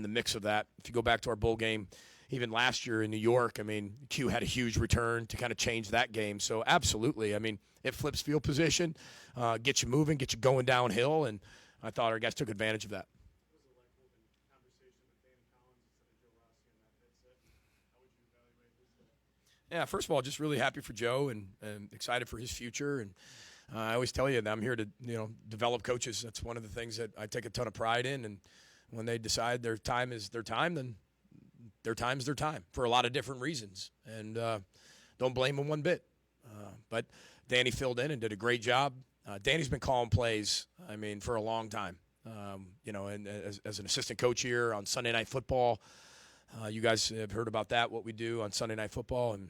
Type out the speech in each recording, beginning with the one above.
in the mix of that. If you go back to our bowl game, even last year in New York, I mean, Q had a huge return to kind of change that game. So absolutely, I mean, it flips field position, gets you moving, gets you going downhill, and I thought our guys took advantage of that. Yeah, first of all, just really happy for Joe and excited for his future. And I always tell you that I'm here to, develop coaches. That's one of the things that I take a ton of pride in. And when they decide their time is their time, then their time's their time for a lot of different reasons. And don't blame them one bit. But Danny filled in and did a great job. Danny's been calling plays, for a long time. And as an assistant coach here on Sunday Night Football, you guys have heard about that, what we do on Sunday Night Football. And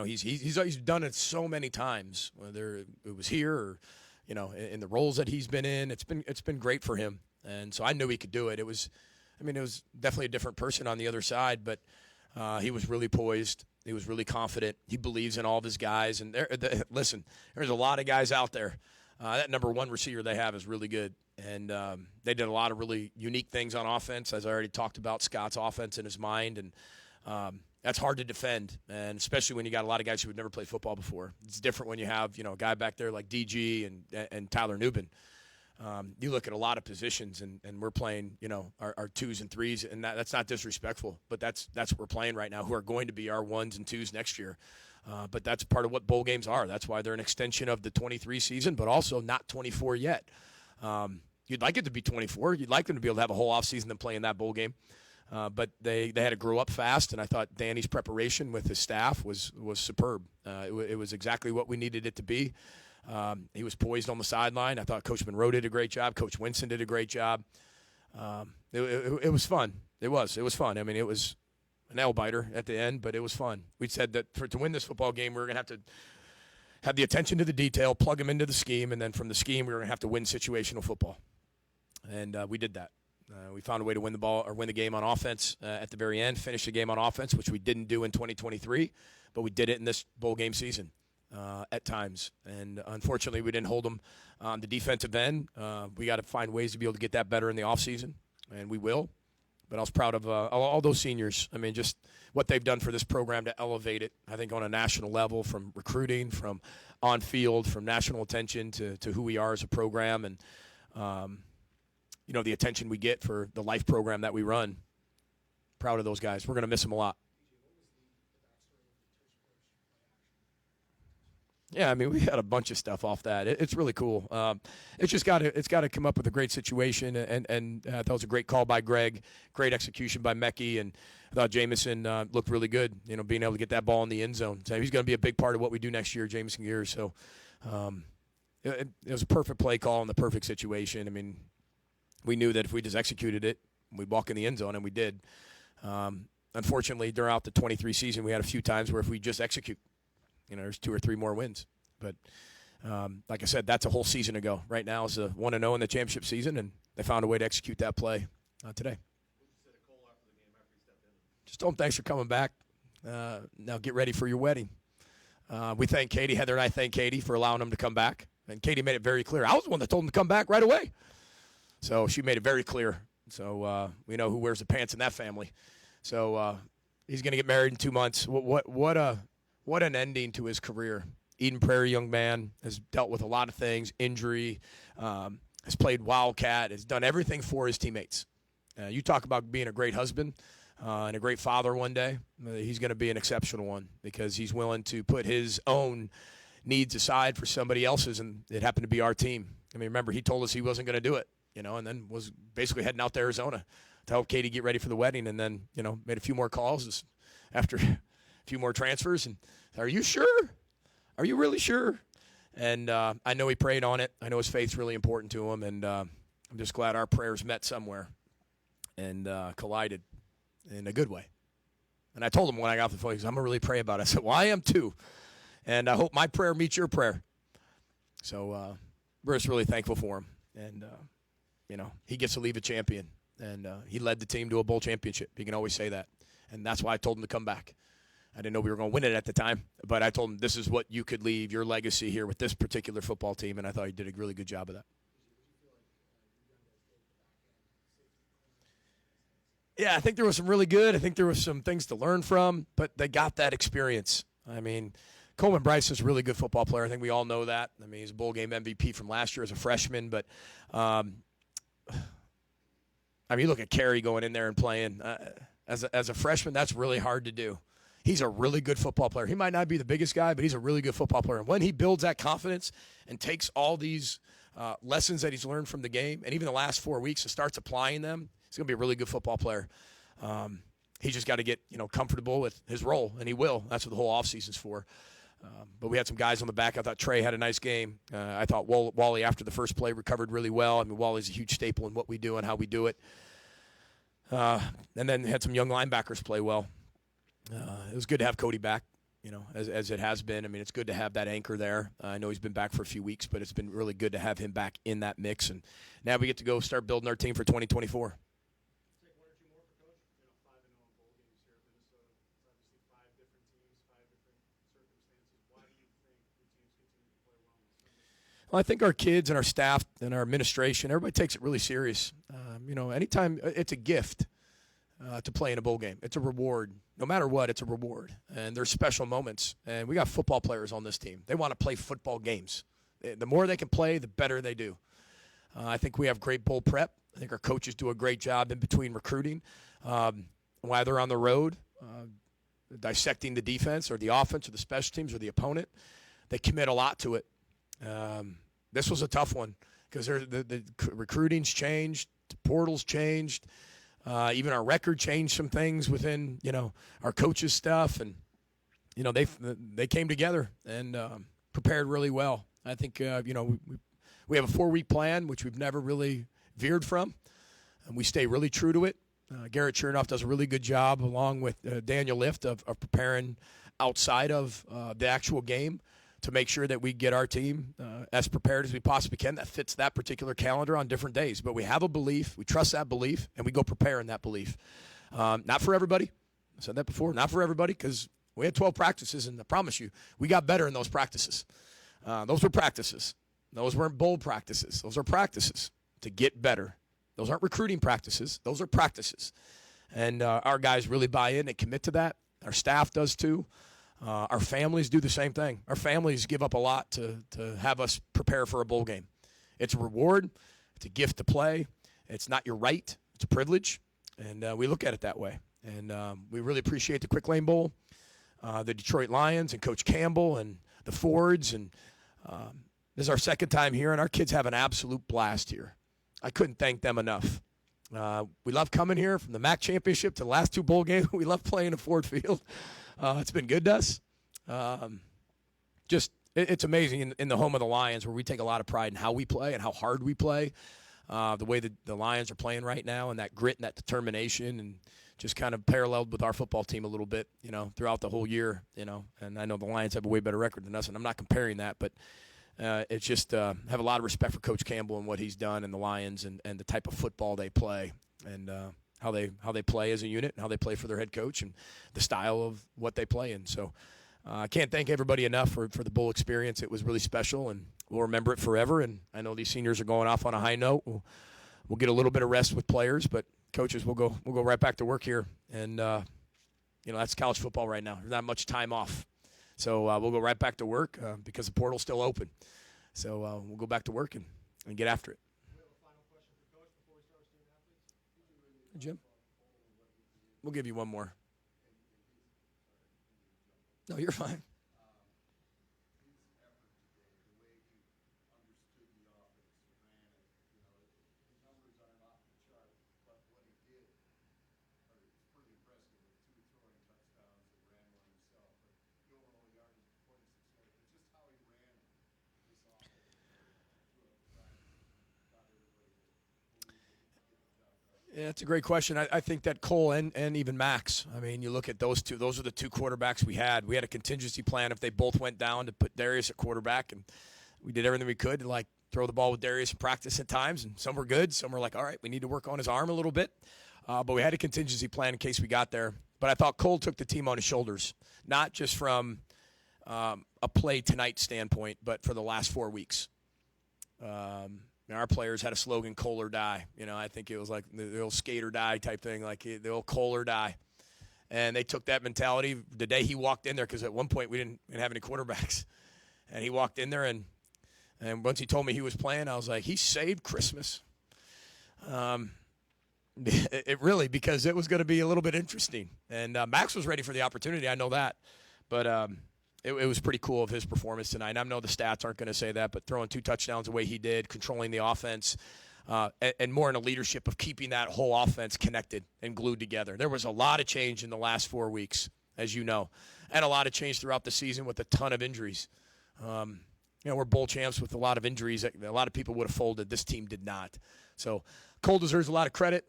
he's done it so many times, whether it was here or, in the roles that he's been in. It's been great for him, and so I knew he could do it. It was definitely a different person on the other side, but he was really poised. He was really confident. He believes in all of his guys. And listen, there's a lot of guys out there. That number one receiver they have is really good, and they did a lot of really unique things on offense, as I already talked about Scott's offense in his mind, and that's hard to defend, and especially when you got a lot of guys who had never played football before. It's different when you have, a guy back there like DG and Tyler Nubin. You look at a lot of positions, and we're playing, our twos and threes, and that's not disrespectful, but that's what we're playing right now, who are going to be our ones and twos next year. But that's part of what bowl games are. That's why they're an extension of the 23 season, but also not 24 yet. You'd like it to be 24. You'd like them to be able to have a whole offseason and play in that bowl game. But they had to grow up fast, and I thought Danny's preparation with his staff was superb. It was exactly what we needed it to be. He was poised on the sideline. I thought Coach Monroe did a great job. Coach Winston did a great job. It was fun. It was fun. It was a nail-biter at the end, but it was fun. We said that to win this football game, we were going to have to have the attention to the detail, plug them into the scheme, and then from the scheme, we were going to have to win situational football. And we did that. We found a way to win the game on offense at the very end, finish the game on offense, which we didn't do in 2023, but we did it in this bowl game season at times. And unfortunately, we didn't hold them on the defensive end. We got to find ways to be able to get that better in the offseason, and we will. But I was proud of all those seniors. Just what they've done for this program to elevate it, I think, on a national level, from recruiting, from on-field, from national attention to who we are as a program, and the attention we get for the life program that we run. Proud of those guys. We're going to miss them a lot. Yeah, we had a bunch of stuff off that. It's really cool. It's just got to come up with a great situation, and I thought it was a great call by Greg, great execution by Mekhi, and I thought Jamison looked really good, being able to get that ball in the end zone. So he's going to be a big part of what we do next year, Jamison Gears. So it was a perfect play call in the perfect situation. We knew that if we just executed it, we'd walk in the end zone, and we did. Unfortunately, throughout the 23 season, we had a few times where if we just execute, there's 2 or 3 more wins. But like I said, that's a whole season ago. Right now is a 1-0 in the championship season, and they found a way to execute that play today. Just told him thanks for coming back. Now get ready for your wedding. We thank Katie. Heather and I thank Katie for allowing him to come back. And Katie made it very clear. I was the one that told him to come back right away. So she made it very clear. So we know who wears the pants in that family. So he's going to get married in 2 months. What an ending to his career. Eden Prairie young man, has dealt with a lot of things, injury, has played Wildcat, has done everything for his teammates. You talk about being a great husband and a great father one day. He's going to be an exceptional one because he's willing to put his own needs aside for somebody else's, and it happened to be our team. Remember, he told us he wasn't going to do it, and then was basically heading out to Arizona to help Katie get ready for the wedding, and then, made a few more calls after a few more transfers. And are you sure? Are you really sure? And I know he prayed on it. I know his faith's really important to him, and I'm just glad our prayers met somewhere and collided in a good way. And I told him when I got off the phone, he goes, I'm going to really pray about it. I said, well, I am too. And I hope my prayer meets your prayer. So we're just really thankful for him. And, he gets to leave a champion. And he led the team to a bowl championship. You can always say that. And that's why I told him to come back. I didn't know we were going to win it at the time, but I told him this is what you could leave, your legacy here with this particular football team, and I thought he did a really good job of that. Yeah, I think there was some really good. I think there was some things to learn from, but they got that experience. I mean, Coleman Bryce is a really good football player. I think we all know that. I mean, he's a bowl game MVP from last year as a freshman, but I mean, you look at Carey going in there and playing as a freshman. That's really hard to do. He's a really good football player. He might not be the biggest guy, but he's a really good football player. And when he builds that confidence and takes all these lessons that he's learned from the game, and even the last 4 weeks and starts applying them, he's going to be a really good football player. He's just got to get comfortable with his role, and he will. That's what the whole offseason's for. But we had some guys on the back. I thought Trey had a nice game. I thought Wally, after the first play, recovered really well. I mean, Wally's a huge staple in what we do and how we do it. And then had some young linebackers play well. It was good to have Cody back, as it has been. I mean, it's good to have that anchor there. I know he's been back for a few weeks, but it's been really good to have him back in that mix. And now we get to go start building our team for 2024. Well, I think our kids and our staff and our administration, everybody takes it really serious. Anytime it's a gift to play in a bowl game. It's a reward. No matter what, it's a reward. And there's special moments. And we got football players on this team. They want to play football games. The more they can play, the better they do. I think we have great bowl prep. I think our coaches do a great job in between recruiting. While they're on the road, dissecting the defense or the offense or the special teams or the opponent, they commit a lot to it. This was a tough one because the recruiting's changed, the portal's changed. Even our record changed some things within, our coaches' stuff. And, they came together and prepared really well. I think, we have a 4-week plan, which we've never really veered from. And we stay really true to it. Garrett Chernoff does a really good job, along with Daniel Lift, of preparing outside of the actual game to make sure that we get our team as prepared as we possibly can that fits that particular calendar on different days. But we have a belief, we trust that belief, and we go prepare in that belief. Not for everybody. I said that before. Not for everybody, because we had 12 practices, and I promise you, we got better in those practices. Those were practices. Those weren't bowl practices. Those are practices to get better. Those aren't recruiting practices. Those are practices. And our guys really buy in and commit to that. Our staff does too. Our families do the same thing. Our families give up a lot to have us prepare for a bowl game. It's a reward. It's a gift to play. It's not your right. It's a privilege. And we look at it that way. And we really appreciate the Quick Lane Bowl, the Detroit Lions and Coach Campbell and the Fords. And this is our second time here, and our kids have an absolute blast here. I couldn't thank them enough. We love coming here from the MAC championship to the last 2 bowl games. We love playing at Ford Field. It's been good to us. It's amazing in the home of the Lions, where we take a lot of pride in how we play and how hard we play. The way that the Lions are playing right now, and that grit and that determination, and just kind of paralleled with our football team a little bit, throughout the whole year, And I know the Lions have a way better record than us, and I'm not comparing that, but it's just have a lot of respect for Coach Campbell and what he's done, and the Lions, and the type of football they play, and how they play as a unit, and how they play for their head coach, and the style of what they play in. So I can't thank everybody enough for the bowl experience. It was really special, and we'll remember it forever. And I know these seniors are going off on a high note. We'll get a little bit of rest with players, but coaches, we'll go right back to work here. And that's college football right now. There's not much time off, so we'll go right back to work because the portal's still open. So we'll go back to work and get after it. Jim? We'll give you one more. No, you're fine. Yeah, that's a great question. I think that Cole and even Max, I mean, you look at those two. Those are the 2 quarterbacks we had. We had a contingency plan if they both went down to put Darius at quarterback, and we did everything we could to, throw the ball with Darius in practice at times, and some were good. Some were like, all right, we need to work on his arm a little bit. But we had a contingency plan in case we got there. But I thought Cole took the team on his shoulders, not just from a play tonight standpoint, but for the last 4 weeks. our players had a slogan, "Coal or die." I think it was like the old skate or die type thing, like the old coal or die. And they took that mentality the day he walked in there, because at one point we didn't have any quarterbacks. And he walked in there, and once he told me he was playing, I was like, he saved Christmas. It really, because it was going to be a little bit interesting. And Max was ready for the opportunity, I know that. But it was pretty cool of his performance tonight. And I know the stats aren't going to say that, but throwing 2 touchdowns the way he did, controlling the offense, and more in a leadership of keeping that whole offense connected and glued together. There was a lot of change in the last 4 weeks, as you know, and a lot of change throughout the season with a ton of injuries. We're bowl champs with a lot of injuries. A lot of people would have folded. This team did not. So Cole deserves a lot of credit.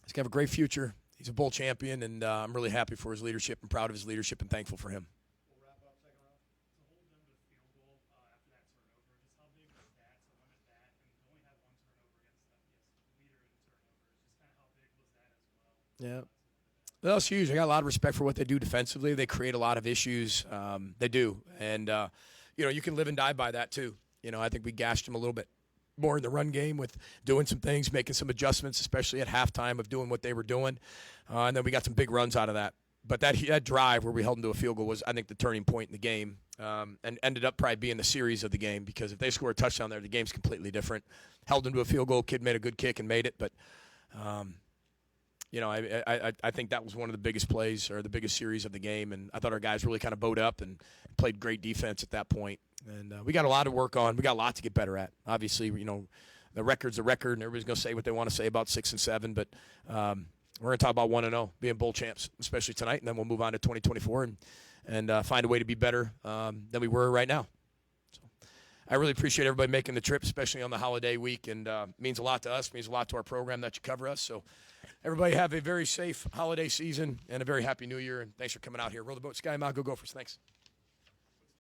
He's going to have a great future. He's a bowl champion, and I'm really happy for his leadership and proud of his leadership and thankful for him. We'll wrap up second round. To hold them to the field goal after that turnover, just how big was that to limit that? And to only have 1 turnover against the leader in turnovers, just kind of how big was that as well? Yeah. Well, it's huge. I got a lot of respect for what they do defensively. They create a lot of issues. They do. And, you can live and die by that too. I think we gashed them a little bit more in the run game with doing some things, making some adjustments, especially at halftime of doing what they were doing. And then we got some big runs out of that. But that drive where we held them to a field goal was, I think, the turning point in the game, and ended up probably being the series of the game, because if they score a touchdown there, the game's completely different. Held them to a field goal. Kid made a good kick and made it. But, I think that was one of the biggest plays or the biggest series of the game. And I thought our guys really kind of bowed up and played great defense at that point. And we got a lot to work on. We got a lot to get better at. Obviously, the record's a record, and everybody's going to say what they want to say about 6 and 7. But we're going to talk about 1-0, being bowl champs, especially tonight. And then we'll move on to 2024 and find a way to be better than we were right now. So I really appreciate everybody making the trip, especially on the holiday week. And it means a lot to us, means a lot to our program that you cover us. So everybody have a very safe holiday season and a very happy new year. And thanks for coming out here. Roll the boat, Sky Mile, go Gophers. Thanks.